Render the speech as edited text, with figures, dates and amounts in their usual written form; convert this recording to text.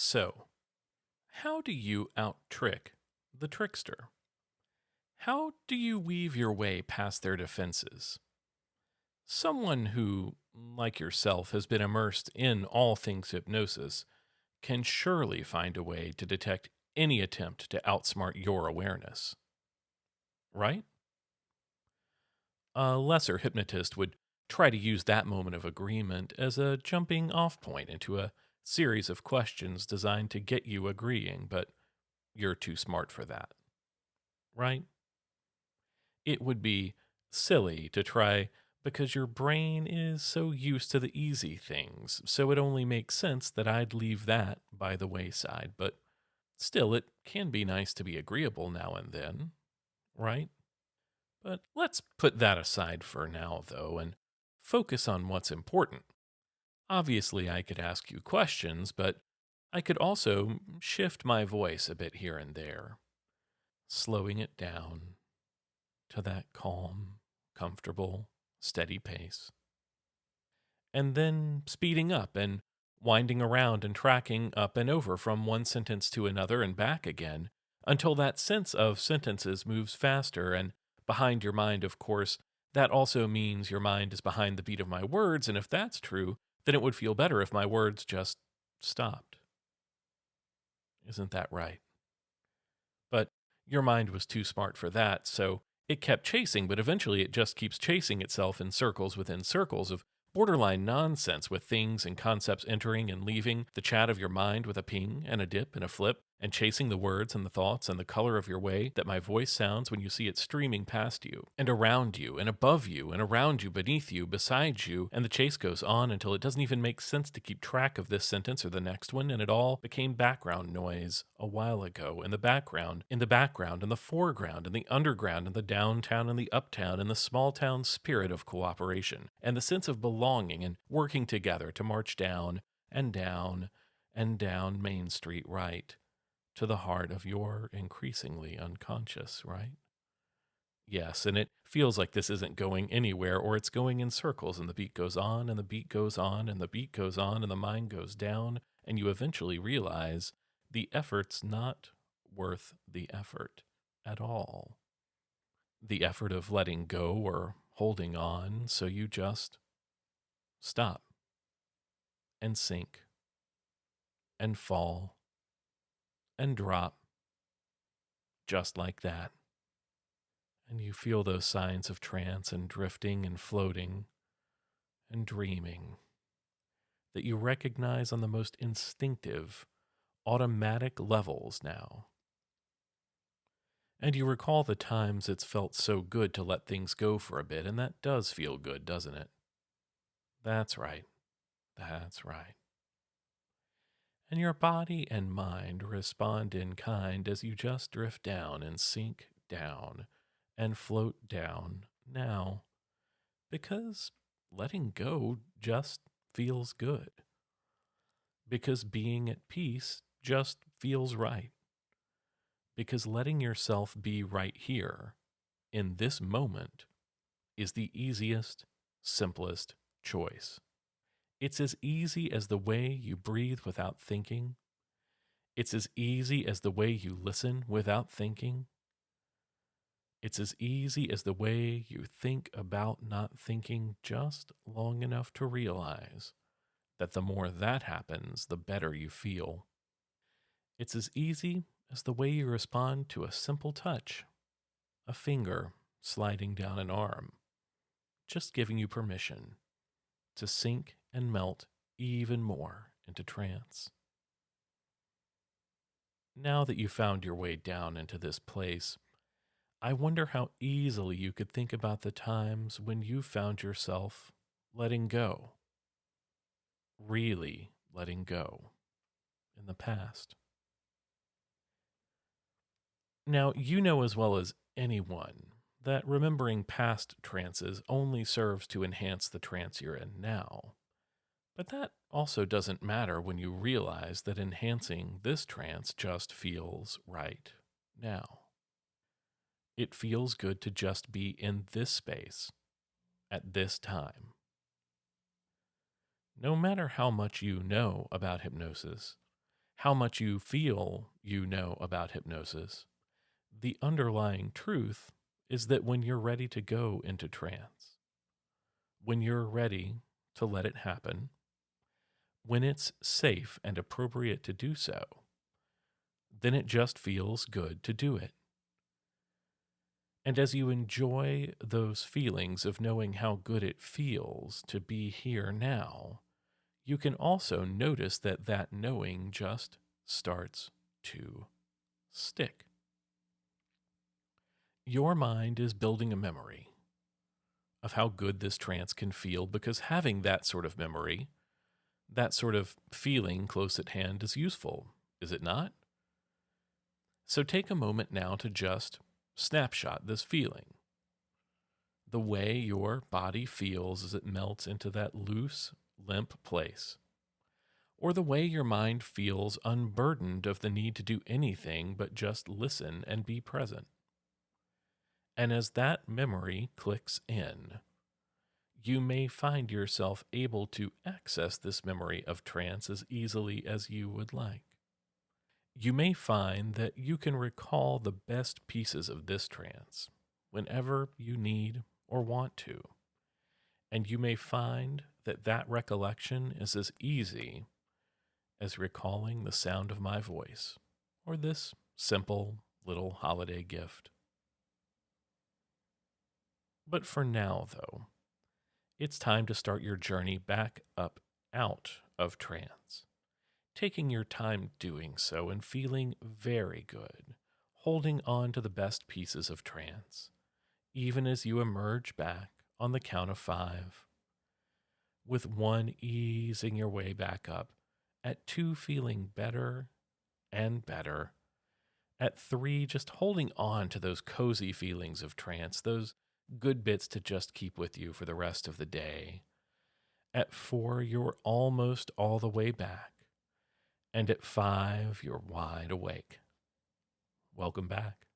So, how do you out-trick the trickster? How do you weave your way past their defenses? Someone who, like yourself, has been immersed in all things hypnosis can surely find a way to detect any attempt to outsmart your awareness, right? A lesser hypnotist would try to use that moment of agreement as a jumping off point into a series of questions designed to get you agreeing, but you're too smart for that, right? It would be silly to try because your brain is so used to the easy things, so it only makes sense that I'd leave that by the wayside. But still, it can be nice to be agreeable now and then, right? But let's put that aside for now, though, and focus on what's important. Obviously, I could ask you questions, but I could also shift my voice a bit here and there, slowing it down to that calm, comfortable, steady pace, and then speeding up and winding around and tracking up and over from one sentence to another and back again until that sense of sentences moves faster. And behind your mind, of course, that also means your mind is behind the beat of my words. And if that's true, then it would feel better if my words just stopped. Isn't that right? But your mind was too smart for that, so it kept chasing, but eventually it just keeps chasing itself in circles within circles of borderline nonsense with things and concepts entering and leaving the chat of your mind with a ping and a dip and a flip, and chasing the words and the thoughts and the color of your way that my voice sounds when you see it streaming past you and around you and above you and around you, beneath you, beside you, and the chase goes on until it doesn't even make sense to keep track of this sentence or the next one, and it all became background noise a while ago. In the background, in the background, in the foreground, in the underground, in the downtown, in the uptown, in the small town spirit of cooperation and the sense of belonging and working together to march down and down and down Main Street right to the heart of your increasingly unconscious, right? Yes, and it feels like this isn't going anywhere, or it's going in circles, and the beat goes on, and the beat goes on, and the beat goes on, and the mind goes down, and you eventually realize the effort's not worth the effort at all. The effort of letting go or holding on, so you just stop and sink and fall and drop just like that. And you feel those signs of trance and drifting and floating and dreaming that you recognize on the most instinctive, automatic levels now. And you recall the times it's felt so good to let things go for a bit, and that does feel good, doesn't it? That's right. That's right. And your body and mind respond in kind as you just drift down and sink down and float down now, because letting go just feels good, because being at peace just feels right, because letting yourself be right here in this moment is the easiest, simplest choice. It's as easy as the way you breathe without thinking. It's as easy as the way you listen without thinking. It's as easy as the way you think about not thinking just long enough to realize that the more that happens, the better you feel. It's as easy as the way you respond to a simple touch, a finger sliding down an arm, just giving you permission to sink and melt even more into trance. Now that you found your way down into this place, I wonder how easily you could think about the times when you found yourself letting go, really letting go in the past. Now, you know as well as anyone that remembering past trances only serves to enhance the trance you're in now. But that also doesn't matter when you realize that enhancing this trance just feels right now. It feels good to just be in this space at this time. No matter how much you know about hypnosis, how much you feel you know about hypnosis, the underlying truth is that when you're ready to go into trance, when you're ready to let it happen, when it's safe and appropriate to do so, then it just feels good to do it. And as you enjoy those feelings of knowing how good it feels to be here now, you can also notice that that knowing just starts to stick. Your mind is building a memory of how good this trance can feel because having that sort of memory, that sort of feeling close at hand is useful, is it not? So take a moment now to just snapshot this feeling. The way your body feels as it melts into that loose, limp place. Or the way your mind feels unburdened of the need to do anything but just listen and be present. And as that memory clicks in, you may find yourself able to access this memory of trance as easily as you would like. You may find that you can recall the best pieces of this trance whenever you need or want to. And you may find that that recollection is as easy as recalling the sound of my voice or this simple little holiday gift. But for now, though, it's time to start your journey back up out of trance, taking your time doing so and feeling very good, holding on to the best pieces of trance, even as you emerge back on the count of 5, with 1 easing your way back up, at 2 feeling better and better, at 3 just holding on to those cozy feelings of trance, those good bits to just keep with you for the rest of the day. At 4, you're almost all the way back. And at 5, you're wide awake. Welcome back.